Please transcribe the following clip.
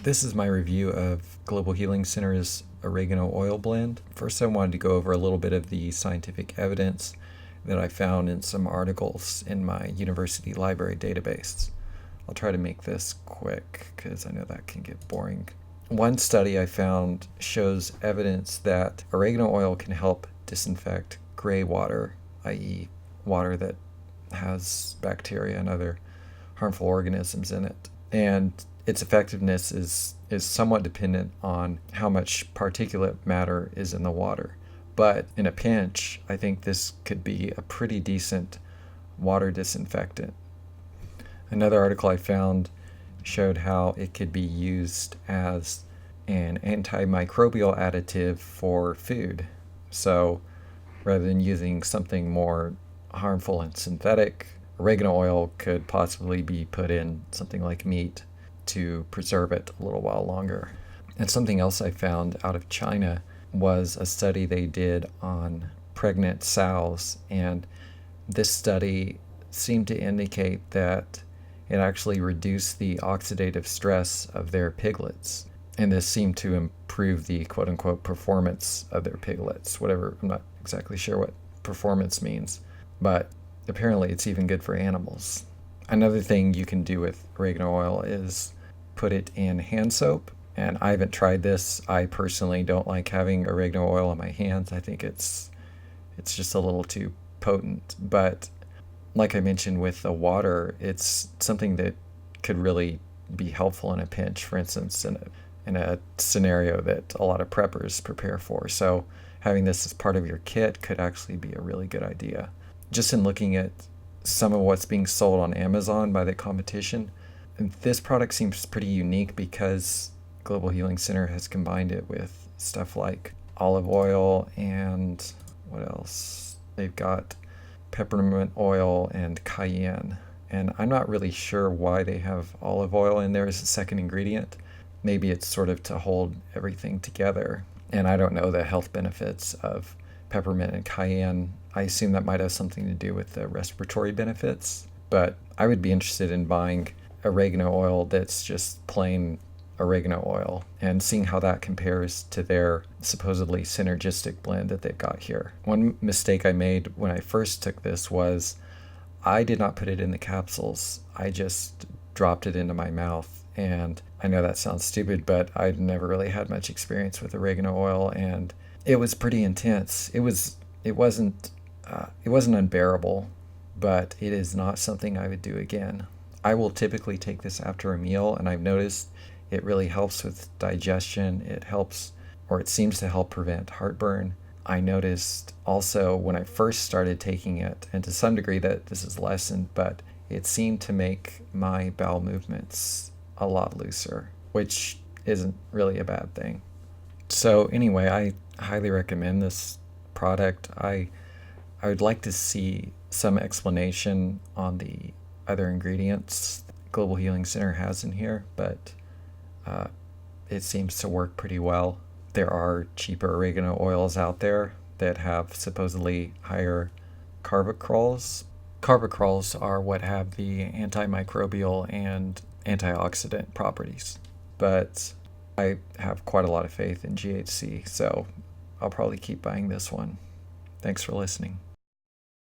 This is my review of Global Healing Center's Oregano Oil Blend. First, I wanted to go over a little bit of the scientific evidence that I found in some articles in my university library database. I'll try to make this quick because I know that can get boring. One study I found shows evidence that oregano oil can help disinfect gray water, i.e., water that has bacteria and other harmful organisms in it. And its effectiveness is somewhat dependent on how much particulate matter is in the water. But in a pinch, I think this could be a pretty decent water disinfectant. Another article I found showed how it could be used as an antimicrobial additive for food. So rather than using something more harmful and synthetic, oregano oil could possibly be put in something like meat to preserve it a little while longer. And something else I found out of China was a study they did on pregnant sows, and this study seemed to indicate that it actually reduced the oxidative stress of their piglets, and this seemed to improve the quote-unquote performance of their piglets, whatever. I'm not exactly sure what performance means, but apparently it's even good for animals. Another thing you can do with oregano oil is put it in hand soap, and I haven't tried this. I personally don't like having oregano oil on my hands. I think it's just a little too potent, but like I mentioned with the water, it's something that could really be helpful in a pinch, for instance, in a scenario that a lot of preppers prepare for. So having this as part of your kit could actually be a really good idea. Just in looking at some of what's being sold on Amazon by the competition, this product seems pretty unique because Global Healing Center has combined it with stuff like olive oil and what else? They've got peppermint oil and cayenne. And I'm not really sure why they have olive oil in there as a second ingredient. Maybe it's sort of to hold everything together. And I don't know the health benefits of peppermint and cayenne. I assume that might have something to do with the respiratory benefits. But I would be interested in buying oregano oil that's just plain oregano oil and seeing how that compares to their supposedly synergistic blend that they've got here. One mistake I made when I first took this was I did not put it in the capsules. I just dropped it into my mouth. And I know that sounds stupid, but I'd never really had much experience with oregano oil, and it was pretty intense. It wasn't unbearable, but it is not something I would do again. I will typically take this after a meal, and I've noticed it really helps with digestion. It seems to help prevent heartburn. I noticed also when I first started taking it, and to some degree that this is lessened, but it seemed to make my bowel movements a lot looser, which isn't really a bad thing. So anyway, I highly recommend this product. I would like to see some explanation on the other ingredients Global Healing Center has in here, but it seems to work pretty well. There are cheaper oregano oils out there that have supposedly higher carbacrols. Carbacrols are what have the antimicrobial and antioxidant properties, but I have quite a lot of faith in GHC, so I'll probably keep buying this one. Thanks for listening.